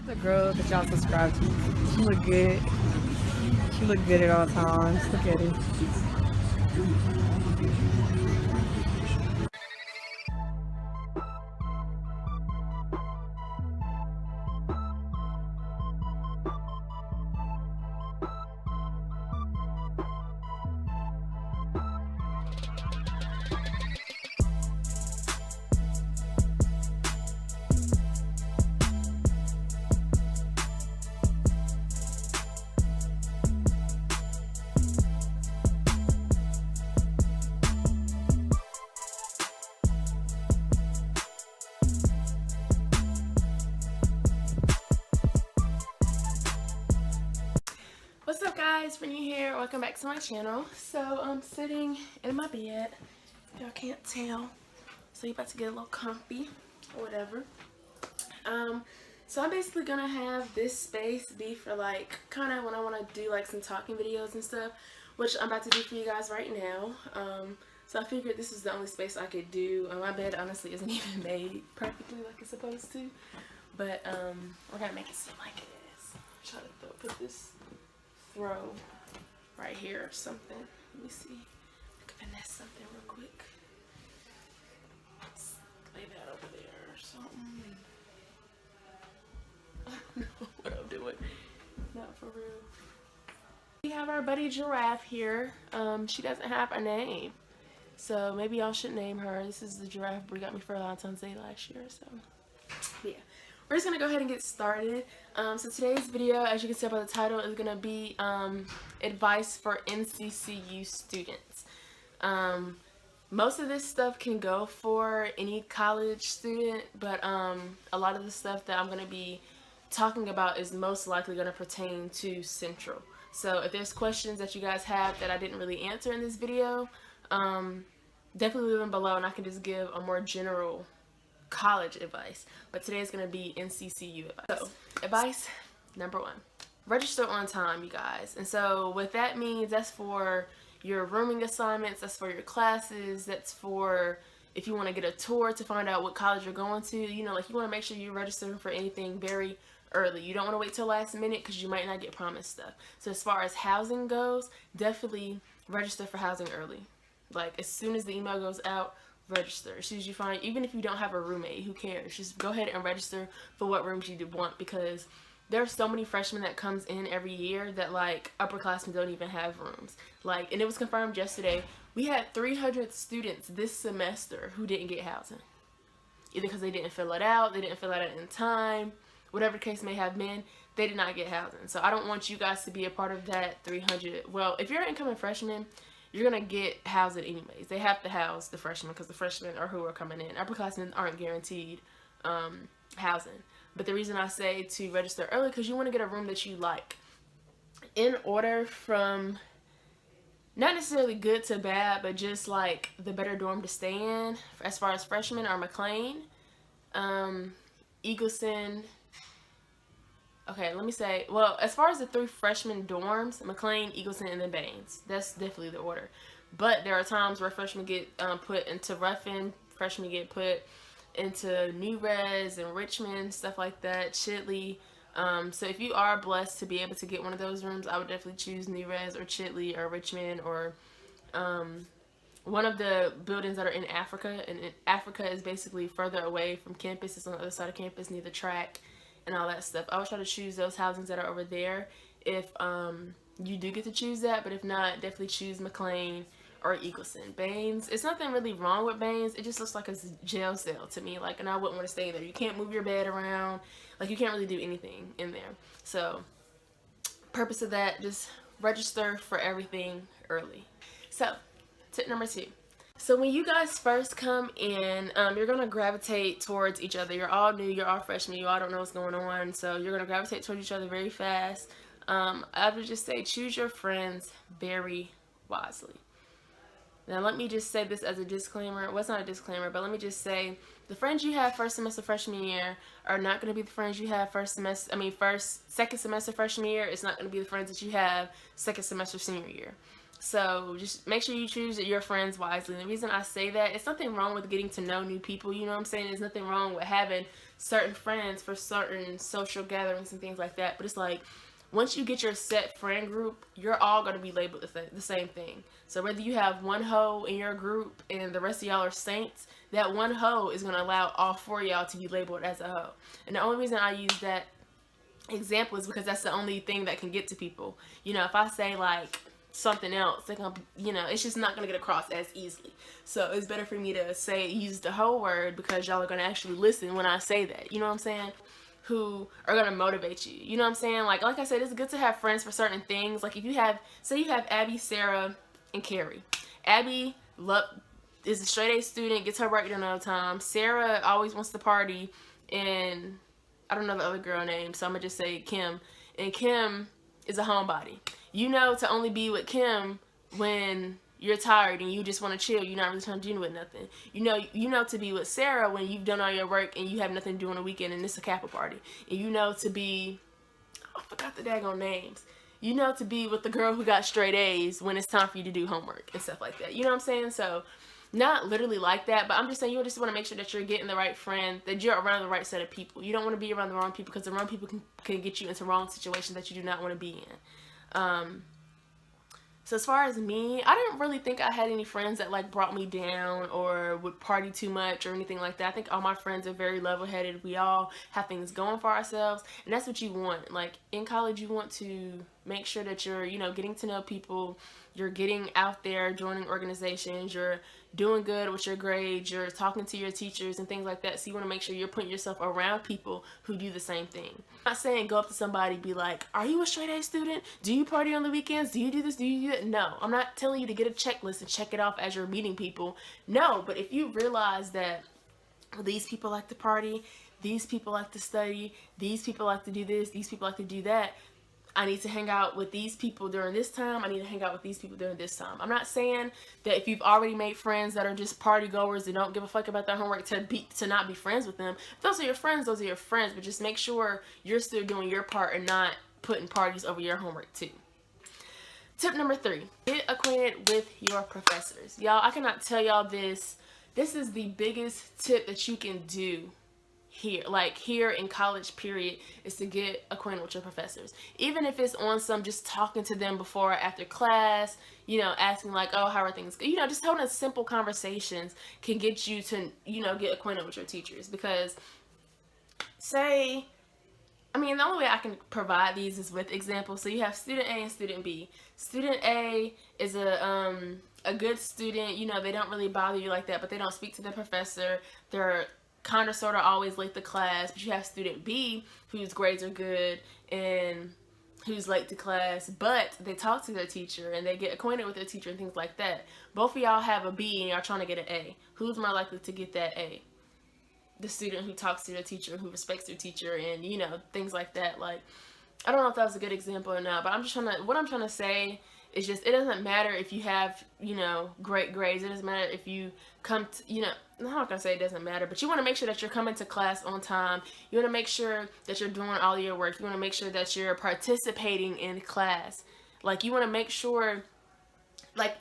The girl that y'all subscribe to, she look good. She look good at all times. Look at her. What's up guys, Brytanni here, welcome back to my channel. So I'm sitting in my bed, y'all can't tell, so you're about to get a little comfy or whatever. So I'm basically gonna have this space be for like kind of when I want to do like some talking videos and stuff, which I'm about to do for you guys right now. So I figured this is the only space I could do. My bed honestly isn't even made perfectly like it's supposed to, but we're gonna make it seem like it is. Try to put this throw right here or something. Let me see. I can finesse something real quick. Let's lay that over there or something. I don't know what I'm doing. Not for real. We have our buddy Giraffe here. She doesn't have a name, so maybe y'all should name her. This is the giraffe Brie got me for Valentine's Day last year. So yeah. We're just gonna go ahead and get started. So today's video, as you can see by the title, is gonna be advice for NCCU students. Most of this stuff can go for any college student, but a lot of the stuff that I'm gonna be talking about is most likely gonna pertain to Central. So if there's questions that you guys have that I didn't really answer in this video, definitely leave them below and I can just give a more general college advice, but today is going to be NCCU advice. So advice number 1, register on time, you guys. And so what that means, that's for your rooming assignments, that's for your classes, that's for if you want to get a tour to find out what college you're going to, you know, like you want to make sure you're registering for anything very early. You don't want to wait till last minute because you might not get promised stuff. So as far as housing goes, definitely register for housing early. Like as soon as the email goes out, register. As soon as you find, even if you don't have a roommate, who cares? Just go ahead and register for what rooms you want, because there are so many freshmen that comes in every year that like upperclassmen don't even have rooms. Like, and it was confirmed yesterday, we had 300 students this semester who didn't get housing. Either because they didn't fill it out, they didn't fill it out in time, whatever the case may have been, they did not get housing. So I don't want you guys to be a part of that 300. Well, if you're an incoming freshman, you're gonna get housing anyways. They have to house the freshmen because the freshmen are who are coming in. Upperclassmen aren't guaranteed housing. But the reason I say to register early, because you want to get a room that you like. In order from not necessarily good to bad, but just like the better dorm to stay in as far as freshmen are McLean, Eagleson. Okay, let me say, well, as far as the 3 freshman dorms, McLean, Eagleson, and then Baines. That's definitely the order. But there are times where freshmen get put into Ruffin, freshmen get put into New Res and Richmond, stuff like that, Chitley. So if you are blessed to be able to get one of those rooms, I would definitely choose New Res or Chitley or Richmond or one of the buildings that are in Africa. And Africa is basically further away from campus. It's on the other side of campus near the track and all that stuff. I would try to choose those housings that are over there if you do get to choose that, but if not, definitely choose McLean or Eagleson. Baines, it's nothing really wrong with Baines, it just looks like a jail cell to me, like, and I wouldn't want to stay there. You can't move your bed around, like you can't really do anything in there. So purpose of that, just register for everything early. So tip number 2. So when you guys first come in, you're going to gravitate towards each other. You're all new, you're all freshmen, you all don't know what's going on, so you're going to gravitate towards each other very fast. I would just say choose your friends very wisely. Now let me just say this as a disclaimer. Well, it's not a disclaimer, but let me just say the friends you have first semester freshman year are not going to be the friends you have second semester freshman year. It's not going to be the friends that you have second semester senior year. So just make sure you choose your friends wisely. And the reason I say that, it's nothing wrong with getting to know new people, you know what I'm saying? There's nothing wrong with having certain friends for certain social gatherings and things like that. But it's like, once you get your set friend group, you're all going to be labeled the same thing. So whether you have one hoe in your group and the rest of y'all are saints, that one hoe is going to allow all 4 of y'all to be labeled as a hoe. And the only reason I use that example is because that's the only thing that can get to people. You know, if I say like something else, they're gonna, you know, it's just not going to get across as easily. So it's better for me to say, use the hoe word, because y'all are going to actually listen when I say that. You know what I'm saying? Who are going to motivate you. You know what I'm saying? Like I said, it's good to have friends for certain things. Like if you have, say you have Abby, Sarah, and Carrie. Abby is a straight A student, gets her work done all the time. Sarah always wants to party, and I don't know the other girl name, so I'm going to just say Kim. And Kim is a homebody. You know to only be with Kim when you're tired and you just want to chill. You're not really trying to do with nothing. You know to be with Sarah when you've done all your work and you have nothing to do on the weekend and it's a Kappa party. And you know to be, I forgot the daggone names. You know to be with the girl who got straight A's when it's time for you to do homework and stuff like that. You know what I'm saying? So, not literally like that, but I'm just saying you just want to make sure that you're getting the right friend, that you're around the right set of people. You don't want to be around the wrong people, because the wrong people can get you into wrong situations that you do not want to be in. So as far as me, I didn't really think I had any friends that like brought me down or would party too much or anything like that. I think all my friends are very level-headed. We all have things going for ourselves, and that's what you want. Like in college, you want to make sure that you're, you know, getting to know people, you're getting out there, joining organizations, you're doing good with your grades, you're talking to your teachers and things like that. So you want to make sure you're putting yourself around people who do the same thing. I'm not saying go up to somebody, be like, are you a straight A student? Do you party on the weekends? Do you do this? Do you do that? No, I'm not telling you to get a checklist and check it off as you're meeting people. No, but if you realize that these people like to party, these people like to study, these people like to do this, these people like to do that, I need to hang out with these people during this time. I need to hang out with these people during this time. I'm not saying that if you've already made friends that are just party goers and don't give a fuck about their homework to not be friends with them. If those are your friends, those are your friends. But just make sure you're still doing your part and not putting parties over your homework too. Tip number 3, get acquainted with your professors. Y'all, I cannot tell y'all this. This is the biggest tip that you can do here in college period, is to get acquainted with your professors. Even if it's on some just talking to them before or after class, you know, asking like, oh, how are things, you know, just having simple conversations can get you to, you know, get acquainted with your teachers. Because say, I mean, the only way I can provide these is with examples. So you have student A and student B. Student A is a good student, you know, they don't really bother you like that, but they don't speak to the professor. They're kind of sort of always late to class. But you have student B whose grades are good and who's late to class, but they talk to their teacher and they get acquainted with their teacher and things like that. Both of y'all have a B and y'all trying to get an A. Who's more likely to get that A? The student who talks to their teacher, who respects their teacher, and you know, things like that. Like, I don't know if that was a good example or not, but what I'm trying to say is just, it doesn't matter if you have, you know, great grades. It doesn't matter if you come to, you know, I'm not going to say it doesn't matter, but you want to make sure that you're coming to class on time. You want to make sure that you're doing all your work. You want to make sure that you're participating in class. Like, you want to make sure, like,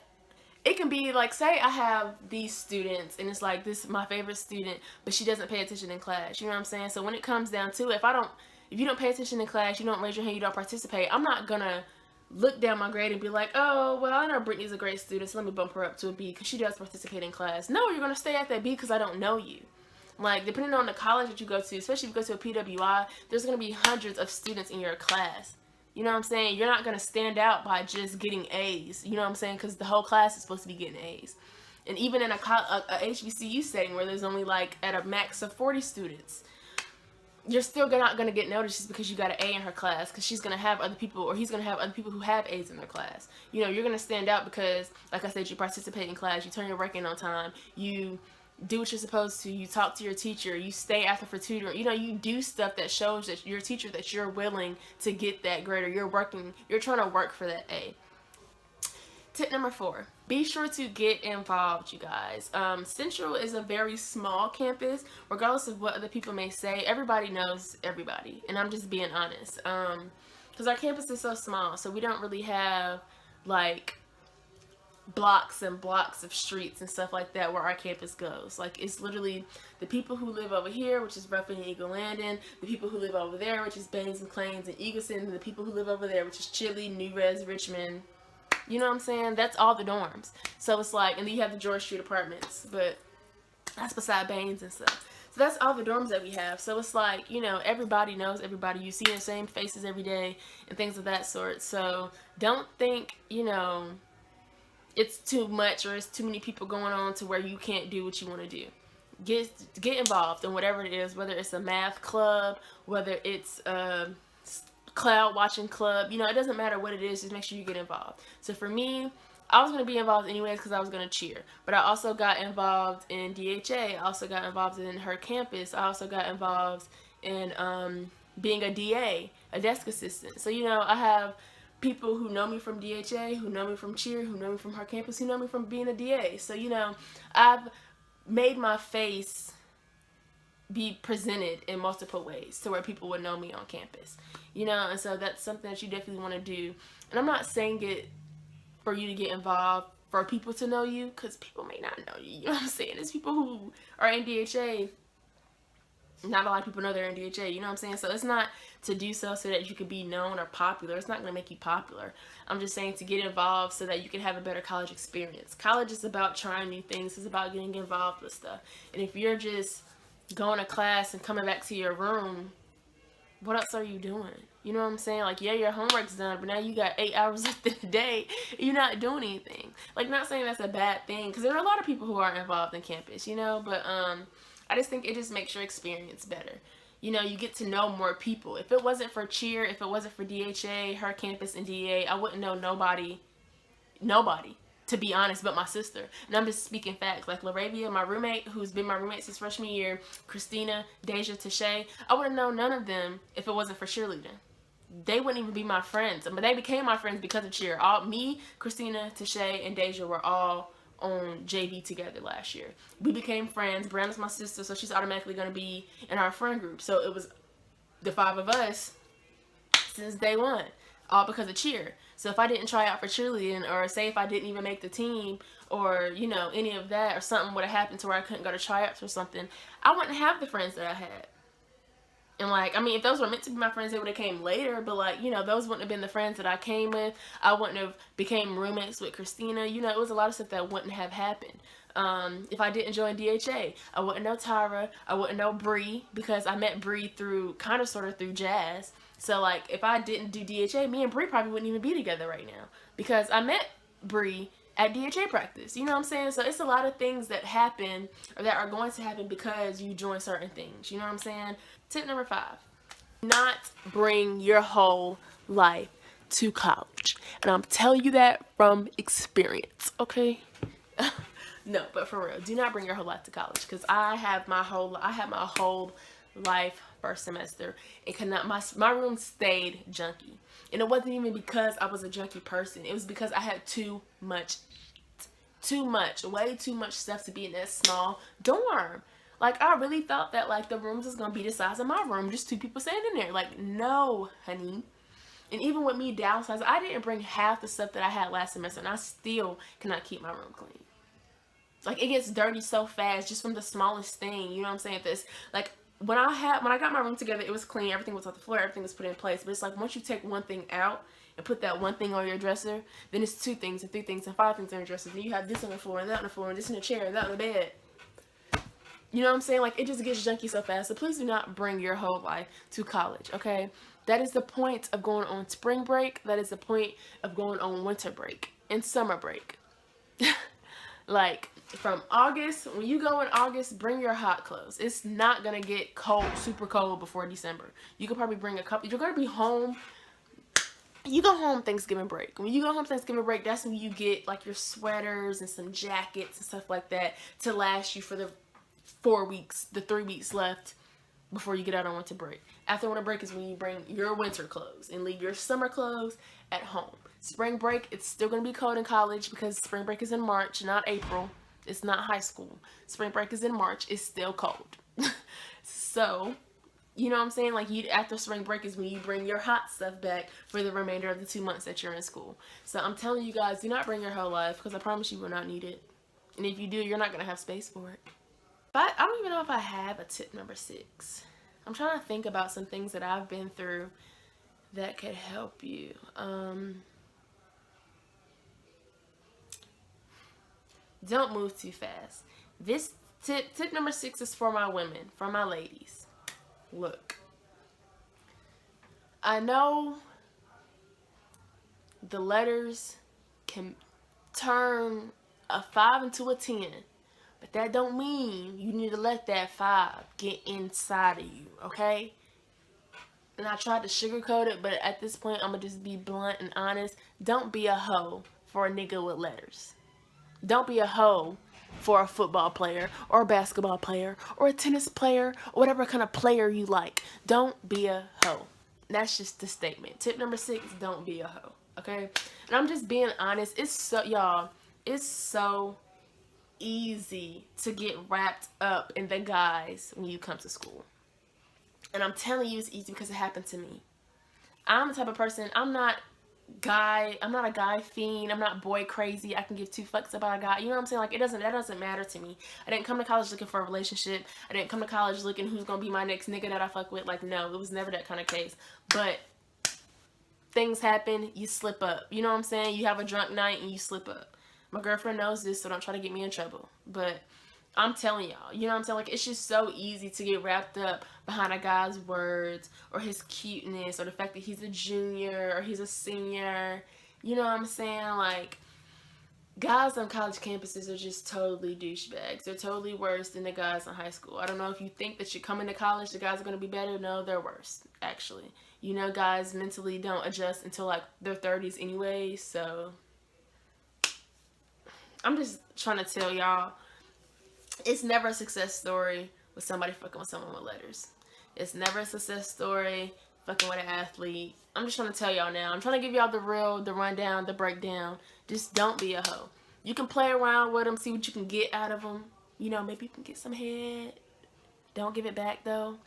it can be like, say I have these students and it's like, this is my favorite student, but she doesn't pay attention in class. You know what I'm saying? So when it comes down to it, if you don't pay attention in class, you don't raise your hand, you don't participate, I'm not going to look down my grade and be like, oh, well, I know Brittany's a great student, so let me bump her up to a B because she does participate in class. No, you're going to stay at that B because I don't know you. Like, depending on the college that you go to, especially if you go to a PWI, there's going to be hundreds of students in your class. You know what I'm saying? You're not going to stand out by just getting A's. You know what I'm saying? Because the whole class is supposed to be getting A's. And even in a HBCU setting where there's only like at a max of 40 students, you're still not going to get noticed just because you got an A in her class, because she's going to have other people, or he's going to have other people who have A's in their class. You know, you're going to stand out because, like I said, you participate in class, you turn your work in on time, you do what you're supposed to, you talk to your teacher, you stay after for tutoring, you know, you do stuff that shows that your teacher that you're willing to get that grade, or you're trying to work for that A. Tip number 4, be sure to get involved, you guys. Central is a very small campus. Regardless of what other people may say, everybody knows everybody. And I'm just being honest. Because our campus is so small, so we don't really have, like, blocks and blocks of streets and stuff like that where our campus goes. Like, it's literally the people who live over here, which is Ruffin and Eagle Landing, the people who live over there, which is Baines and Claims and Eagleton, and the people who live over there, which is Chile, New Res, Richmond. You know what I'm saying? That's all the dorms. So it's like, and then you have the George Street apartments, but that's beside Baines and stuff. So that's all the dorms that we have. So it's like, you know, everybody knows everybody. You see the same faces every day and things of that sort. So don't think, you know, it's too much or it's too many people going on to where you can't do what you want to do. Get involved in whatever it is, whether it's a math club, whether it's a cloud watching club, you know, it doesn't matter what it is, just make sure you get involved. So for me, I was going to be involved anyways because I was going to cheer, but I also got involved in DHA, I also got involved in her campus, I also got involved in being a DA, a desk assistant. So, you know, I have people who know me from DHA, who know me from cheer, who know me from her campus, who know me from being a DA. So, you know, I've made my face be presented in multiple ways to where people would know me on campus, you know, and so that's something that you definitely want to do. And I'm not saying it for you to get involved, for people to know you, because people may not know you, you know what I'm saying? There's people who are in DHA, not a lot of people know they're in DHA, you know what I'm saying? So it's not to do so that you could be known or popular. It's not going to make you popular. I'm just saying to get involved so that you can have a better college experience. College is about trying new things. It's about getting involved with stuff. And if you're just going to class and coming back to your room, what else are you doing? You know what I'm saying? Like, yeah, your homework's done, but now you got 8 hours left in the day. You're not doing anything. Like, not saying that's a bad thing, because there are a lot of people who are involved in campus, you know, but I just think it just makes your experience better. You know, you get to know more people. If it wasn't for cheer, if it wasn't for DHA, her campus, and DA, I wouldn't know nobody, to be honest, but my sister. And I'm just speaking facts. Like Laravia, my roommate, who's been my roommate since freshman year, Christina, Deja, Tashay, I wouldn't know none of them if it wasn't for cheerleading. They wouldn't even be my friends, but they became my friends because of cheer. Me, Christina, Tashay, and Deja were all on JV together last year. We became friends. Brianna's my sister, so she's automatically going to be in our friend group. So it was the 5 of us since day one, all because of cheer. So if I didn't try out for cheerleading, or say if I didn't even make the team, or, you know, any of that, or something would have happened to where I couldn't go to tryouts or something, I wouldn't have the friends that I had. And, like, I mean, if those were meant to be my friends, they would have came later. But, like, you know, those wouldn't have been the friends that I came with. I wouldn't have became roommates with Christina. You know, it was a lot of stuff that wouldn't have happened. If I didn't join DHA, I wouldn't know Tyra. I wouldn't know Bree, because I met Bree through, kind of sort of through jazz. So, like, if I didn't do DHA, me and Bree probably wouldn't even be together right now, because I met Bree at DHA practice. You know what I'm saying? So it's a lot of things that happen, or that are going to happen, because you join certain things. You know what I'm saying? Tip number 5, not bring your whole life to college. And I'm telling you that from experience, okay? No, but for real, do not bring your whole life to college, because I had my whole life first semester, and could not, my room stayed junky. And it wasn't even because I was a junky person. It was because I had way too much stuff to be in that small dorm. Like, I really thought that, like, the rooms was gonna be the size of my room, just 2 people staying in there. Like, no, honey. And even with me downsizing, I didn't bring half the stuff that I had last semester, and I still cannot keep my room clean. Like, it gets dirty so fast just from the smallest thing, you know what I'm saying? This, like, when I got my room together, it was clean, everything was on the floor, everything was put in place. But it's like, once you take one thing out and put that one thing on your dresser, then it's 2 things and 3 things and 5 things on your dresser. Then you have this on the floor and that on the floor and this in the chair and that on the bed. You know what I'm saying? Like, it just gets junky so fast. So please do not bring your whole life to college, okay? That is the point of going on spring break. That is the point of going on winter break and summer break. Like, from August, when you go in August, bring your hot clothes. It's not going to get cold, super cold before December. You could probably bring a couple. You're going to be home. You go home Thanksgiving break. When you go home Thanksgiving break, that's when you get, like, your sweaters and some jackets and stuff like that to last you for the 4 weeks, the 3 weeks left before you get out on winter break. After winter break is when you bring your winter clothes and leave your summer clothes at home. Spring break, it's still going to be cold in college because spring break is in March, not April. It's not high school. Spring break is in March. It's still cold. So You know what I'm saying? Like, you after spring break is when you bring your hot stuff back for the remainder of the 2 months that you're in school. So I'm telling you guys, do not bring your whole life, because I promise you will not need it. And if you do, you're not going to have space for it. But I don't even know if I have a tip number 6. I'm trying to think about some things that I've been through that could help you. Don't move too fast. This tip number 6 is for my women, for my ladies. Look, I know the letters can turn a 5 into a 10, but that don't mean you need to let that 5 get inside of you, okay? And I tried to sugarcoat it, but at this point, I'm going to just be blunt and honest. Don't be a hoe for a nigga with letters. Don't be a hoe for a football player or a basketball player or a tennis player or whatever kind of player you like. Don't be a hoe. That's just the statement. Tip number 6, don't be a hoe. Okay? And I'm just being honest. It's so, y'all, it's so easy to get wrapped up in the guys when you come to school. And I'm telling you it's easy because it happened to me. I'm the type of person, I'm not a guy fiend. I'm not boy crazy. I can give 2 fucks about a guy. You know what I'm saying? Like, that doesn't matter to me. I didn't come to college looking for a relationship. I didn't come to college looking who's gonna be my next nigga that I fuck with. Like, no, it was never that kind of case. But things happen, you slip up. You know what I'm saying? You have a drunk night and you slip up. My girlfriend knows this, so don't try to get me in trouble. But I'm telling y'all, you know what I'm saying? Like, it's just so easy to get wrapped up behind a guy's words or his cuteness or the fact that he's a junior or he's a senior. You know what I'm saying? Like, guys on college campuses are just totally douchebags. They're totally worse than the guys in high school. I don't know if you think that you come into college, the guys are going to be better. No, they're worse, actually. You know, guys mentally don't adjust until, like, their 30s anyway, so I'm just trying to tell y'all, it's never a success story with somebody fucking with someone with letters. It's never a success story fucking with an athlete. I'm just trying to tell y'all now. I'm trying to give y'all the rundown, the breakdown. Just don't be a hoe. You can play around with them, see what you can get out of them. You know, maybe you can get some head. Don't give it back, though.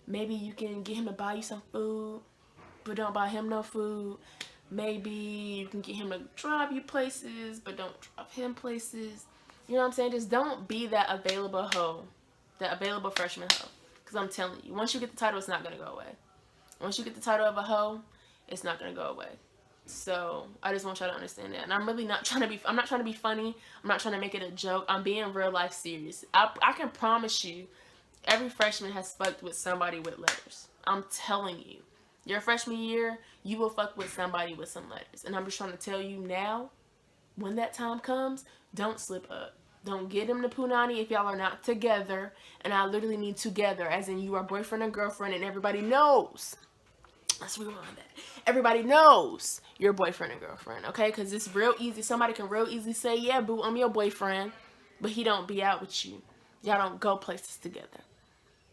Maybe you can get him to buy you some food, but don't buy him no food. Maybe you can get him to drive you places, but don't drive him places. You know what I'm saying? Just don't be that available hoe, that available freshman hoe. Because I'm telling you, once you get the title, it's not going to go away. Once you get the title of a hoe, it's not going to go away. So I just want y'all to understand that. And I'm really not trying to be, I'm not trying to be funny. I'm not trying to make it a joke. I'm being real life serious. I can promise you, every freshman has fucked with somebody with letters. I'm telling you. Your freshman year, you will fuck with somebody with some letters. And I'm just trying to tell you now, when that time comes, don't slip up. Don't get him to punani if y'all are not together. And I literally mean together, as in you are boyfriend and girlfriend, and everybody knows. Let's rewind that. Everybody knows you're boyfriend and girlfriend, okay? Because it's real easy. Somebody can real easily say, yeah, boo, I'm your boyfriend. But he don't be out with you. Y'all don't go places together.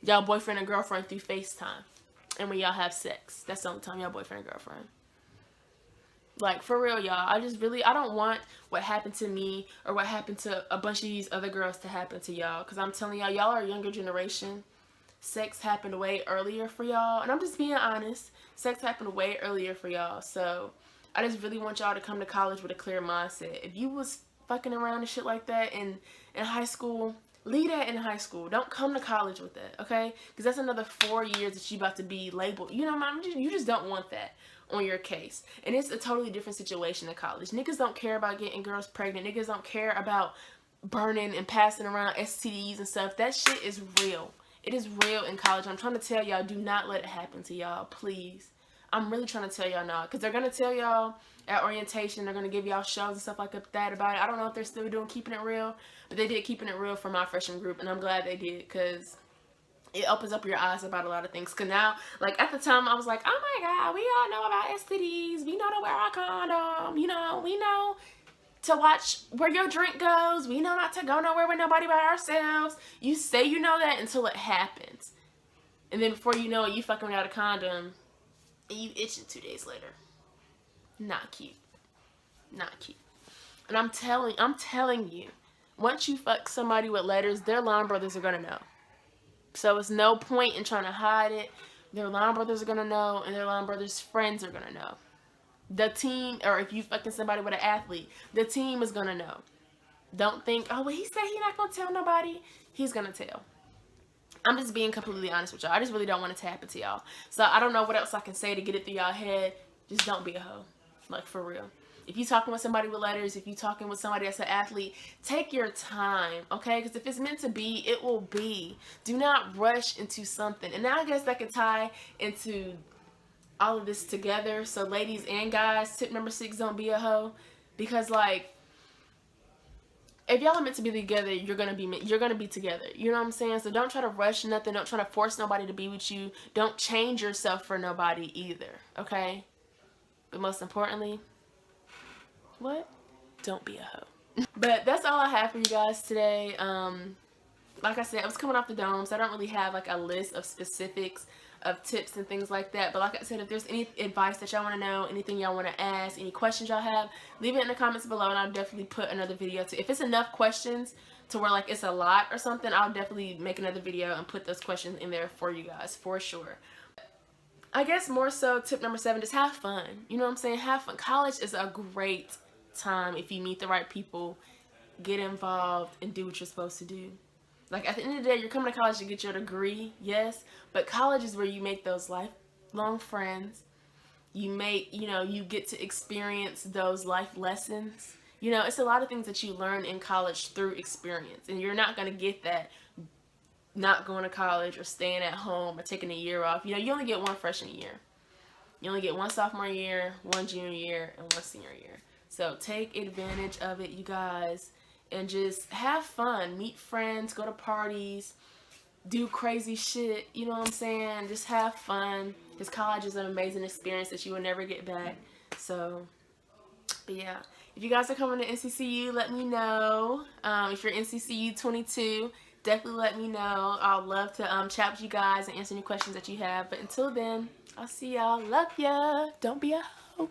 Y'all boyfriend and girlfriend through FaceTime. And when y'all have sex, that's the only time y'all boyfriend and girlfriend. Like, for real, y'all. I don't want what happened to me or what happened to a bunch of these other girls to happen to y'all. Because I'm telling y'all, y'all are a younger generation. Sex happened way earlier for y'all. And I'm just being honest. Sex happened way earlier for y'all. So, I just really want y'all to come to college with a clear mindset. If you was fucking around and shit like that in high school, leave that in high school. Don't come to college with that, okay? Because that's another 4 years that you about to be labeled. You know, you just don't want that on your case. And it's a totally different situation in college. Niggas don't care about getting girls pregnant. Niggas don't care about burning and passing around STDs and stuff. That shit is real. It is real in college. I'm trying to tell y'all, do not let it happen to y'all, please. I'm really trying to tell y'all now. Because they're going to tell y'all at orientation, they're going to give y'all shows and stuff like that about it. I don't know if they're still doing Keeping It Real, but they did Keeping It Real for my freshman group, and I'm glad they did, because it opens up your eyes about a lot of things. Because now, like, at the time, I was like, oh my God, we all know about STDs. We know to wear our condom. You know, we know to watch where your drink goes. We know not to go nowhere with nobody by ourselves. You say you know that until it happens. And then before you know it, you fucking without a condom, and you itching 2 days later. Not cute. Not cute. And I'm telling you, once you fuck somebody with letters, their line brothers are gonna know. So it's no point in trying to hide it. Their line brothers are gonna know, and their line brothers' friends are gonna know. The team, or if you fucking somebody with an athlete, the team is gonna know. Don't think, oh, well, he said he's not gonna tell nobody. He's gonna tell. I'm just being completely honest with y'all. I just really don't want it to happen to y'all. So I don't know what else I can say to get it through y'all head. Just don't be a hoe. Like, for real. If you talking with somebody with letters, if you talking with somebody that's an athlete, take your time, okay? Because if it's meant to be, it will be. Do not rush into something. And now I guess that can tie into all of this together. So ladies and guys, tip number 6, don't be a hoe. Because, like, if y'all are meant to be together, you're gonna be together. You know what I'm saying? So don't try to rush nothing. Don't try to force nobody to be with you. Don't change yourself for nobody either. Okay? But most importantly, what? Don't be a hoe. But that's all I have for you guys today. Like I said, I was coming off the dome, so I don't really have like a list of specifics of tips and things like that. But like I said, if there's any advice that y'all want to know, anything y'all want to ask, any questions y'all have, leave it in the comments below, and I'll definitely put another video to. If it's enough questions to where like it's a lot or something, I'll definitely make another video and put those questions in there for you guys, for sure. I guess more so tip number 7, just have fun. You know what I'm saying? Have fun. College is a great time if you meet the right people, get involved, and do what you're supposed to do. Like, at the end of the day, you're coming to college to get your degree, yes, but college is where you make those lifelong friends. You make, you know, you get to experience those life lessons. You know, it's a lot of things that you learn in college through experience, and you're not going to get that not going to college or staying at home or taking a year off. You know, you only get one freshman year. You only get one sophomore year, one junior year, and one senior year. So take advantage of it, you guys. And just have fun, meet friends, go to parties, do crazy shit, you know what I'm saying? Just have fun, because college is an amazing experience that you will never get back. So, but yeah, if you guys are coming to NCCU, let me know. If you're NCCU 22, definitely let me know. I'd love to chat with you guys and answer any questions that you have. But until then, I'll see y'all. Love ya. Don't be a hoe.